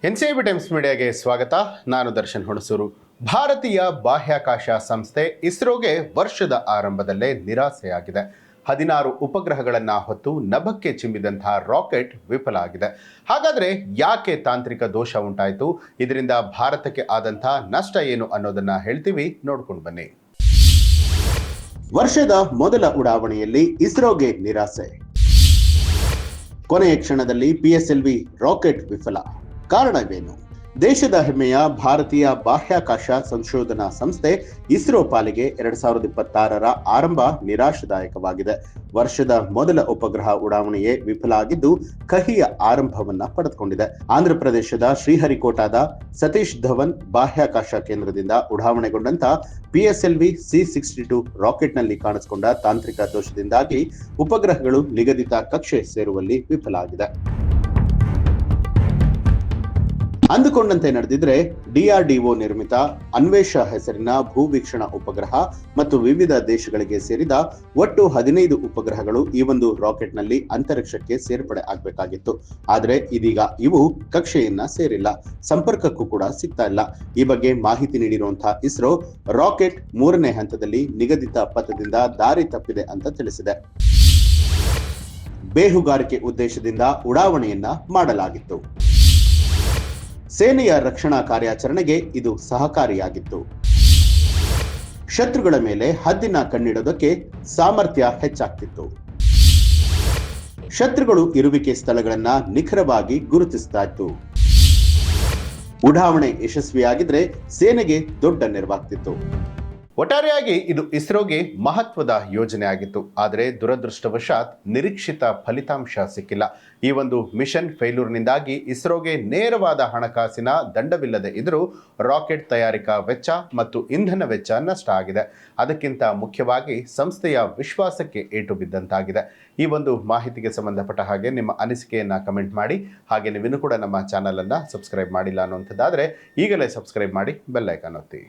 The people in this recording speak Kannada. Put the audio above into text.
ಎನ್ಸಿಬಿ ಟೈಮ್ಸ್ ಮೀಡಿಯಾಗೆ ಸ್ವಾಗತ. ನಾನು ದರ್ಶನ್ ಹುಣಸೂರು. ಭಾರತೀಯ ಬಾಹ್ಯಾಕಾಶ ಸಂಸ್ಥೆ ಇಸ್ರೋಗೆ ವರ್ಷದ ಆರಂಭದಲ್ಲೇ ನಿರಾಸೆಯಾಗಿದೆ. 16 ಉಪಗ್ರಹಗಳನ್ನು ಹೊತ್ತು ನಭಕ್ಕೆ ಚಿಮ್ಮಿದಂತಹ ರಾಕೆಟ್ ವಿಫಲ ಆಗಿದೆ. ಹಾಗಾದರೆ ಯಾಕೆ ತಾಂತ್ರಿಕ ದೋಷ ಉಂಟಾಯಿತು, ಇದರಿಂದ ಭಾರತಕ್ಕೆ ಆದಂಥ ನಷ್ಟ ಏನು ಅನ್ನೋದನ್ನ ಹೇಳ್ತೀವಿ, ನೋಡ್ಕೊಂಡು ಬನ್ನಿ. ವರ್ಷದ ಮೊದಲ ಉಡಾವಣೆಯಲ್ಲಿ ಇಸ್ರೋಗೆ ನಿರಾಸೆ. ಕೊನೆಯ ಕ್ಷಣದಲ್ಲಿ PSLV ರಾಕೆಟ್ ವಿಫಲ. ಕಾರಣವೇನು? ದೇಶದ ಹೆಮ್ಮೆಯ ಭಾರತೀಯ ಬಾಹ್ಯಾಕಾಶ ಸಂಶೋಧನಾ ಸಂಸ್ಥೆ ಇಸ್ರೋ ಪಾಲಿಗೆ 2026ರ ಆರಂಭ ನಿರಾಶಾದಾಯಕವಾಗಿದೆ. ವರ್ಷದ ಮೊದಲ ಉಪಗ್ರಹ ಉಡಾವಣೆಯೇ ವಿಫಲ ಆಗಿದ್ದು ಕಹಿಯ ಆರಂಭವನ್ನ ಪಡೆದುಕೊಂಡಿದೆ. ಆಂಧ್ರ ಪ್ರದೇಶದ ಶ್ರೀಹರಿಕೋಟಾದ ಸತೀಶ್ ಧವನ್ ಬಾಹ್ಯಾಕಾಶ ಕೇಂದ್ರದಿಂದ ಉಡಾವಣೆಗೊಂಡಂತ PSLV C-62 ರಾಕೆಟ್ನಲ್ಲಿ ಕಾಣಿಸಿಕೊಂಡ ತಾಂತ್ರಿಕ ದೋಷದಿಂದಾಗಿ ಉಪಗ್ರಹಗಳು ನಿಗದಿತ ಕಕ್ಷೆ ಸೇರುವಲ್ಲಿ ವಿಫಲ ಆಗಿದೆ. ಅಂದುಕೊಂಡಂತೆ ನಡೆದಿದ್ರೆ DRDO ನಿರ್ಮಿತ ಅನ್ವೇಷ ಹೆಸರಿನ ಭೂವೀಕ್ಷಣಾ ಉಪಗ್ರಹ ಮತ್ತು ವಿವಿಧ ದೇಶಗಳಿಗೆ ಸೇರಿದ ಒಟ್ಟು 15 ಉಪಗ್ರಹಗಳು ಈ ಒಂದು ರಾಕೆಟ್ನಲ್ಲಿ ಅಂತರಿಕ್ಷಕ್ಕೆ ಸೇರ್ಪಡೆ ಆಗಬೇಕಾಗಿತ್ತು. ಆದರೆ ಇದೀಗ ಇವು ಕಕ್ಷೆಯನ್ನ ಸೇರಿಲ್ಲ, ಸಂಪರ್ಕಕ್ಕೂ ಕೂಡ ಸಿಗ್ತಾ ಇಲ್ಲ. ಈ ಬಗ್ಗೆ ಮಾಹಿತಿ ನೀಡಿರುವಂತಹ ಇಸ್ರೋ ರಾಕೆಟ್ 3ನೇ ಹಂತದಲ್ಲಿ ನಿಗದಿತ ಪಥದಿಂದ ದಾರಿ ತಪ್ಪಿದೆ ಅಂತ ತಿಳಿಸಿದೆ. ಬೇಹುಗಾರಿಕೆ ಉದ್ದೇಶದಿಂದ ಉಡಾವಣೆಯನ್ನ ಮಾಡಲಾಗಿತ್ತು. ಸೇನೆಯ ರಕ್ಷಣಾ ಕಾರ್ಯಾಚರಣೆಗೆ ಇದು ಸಹಕಾರಿಯಾಗಿತ್ತು. ಶತ್ರುಗಳ ಮೇಲೆ ಹದ್ದಿನ ಕಣ್ಣಿಡೋದಕ್ಕೆ ಸಾಮರ್ಥ್ಯ ಹೆಚ್ಚಾಗ್ತಿತ್ತು. ಶತ್ರುಗಳು ಇರುವಿಕೆ ಸ್ಥಳಗಳನ್ನ ನಿಖರವಾಗಿ ಗುರುತಿಸ್ತಾ ಇತ್ತು. ಉಡಾವಣೆ ಯಶಸ್ವಿಯಾಗಿದ್ರೆ ಸೇನೆಗೆ ದೊಡ್ಡ ನೆರವಾಗ್ತಿತ್ತು. ಒಟ್ಟಾರೆಯಾಗಿ ಇದು ಇಸ್ರೋಗೆ ಮಹತ್ವದ ಯೋಜನೆ ಆಗಿತ್ತು. ಆದರೆ ದುರದೃಷ್ಟವಶಾತ್ ನಿರೀಕ್ಷಿತ ಫಲಿತಾಂಶ ಸಿಕ್ಕಿಲ್ಲ. ಈ ಒಂದು ಮಿಷನ್ ಫೇಲ್ಯೂರ್ನಿಂದಾಗಿ ಇಸ್ರೋಗೆ ನೇರವಾದ ಹಣಕಾಸಿನ ದಂಡವಿಲ್ಲದೆ ಇದ್ರೂ ರಾಕೆಟ್ ತಯಾರಿಕಾ ವೆಚ್ಚ ಮತ್ತು ಇಂಧನ ವೆಚ್ಚ ನಷ್ಟ ಆಗಿದೆ. ಅದಕ್ಕಿಂತ ಮುಖ್ಯವಾಗಿ ಸಂಸ್ಥೆಯ ವಿಶ್ವಾಸಕ್ಕೆ ಏಟು ಬಿದ್ದಂತಾಗಿದೆ. ಈ ಒಂದು ಮಾಹಿತಿಗೆ ಸಂಬಂಧಪಟ್ಟ ಹಾಗೆ ನಿಮ್ಮ ಅನಿಸಿಕೆಯನ್ನು ಕಮೆಂಟ್ ಮಾಡಿ. ಹಾಗೆ ನೀವಿನ್ನೂ ಕೂಡ ನಮ್ಮ ಚಾನಲನ್ನು ಸಬ್ಸ್ಕ್ರೈಬ್ ಮಾಡಿಲ್ಲ ಅನ್ನುವಂಥದ್ದಾದರೆ ಈಗಲೇ ಸಬ್ಸ್ಕ್ರೈಬ್ ಮಾಡಿ, ಬೆಲ್ ಐಕಾನ್ ಒತ್ತಿ.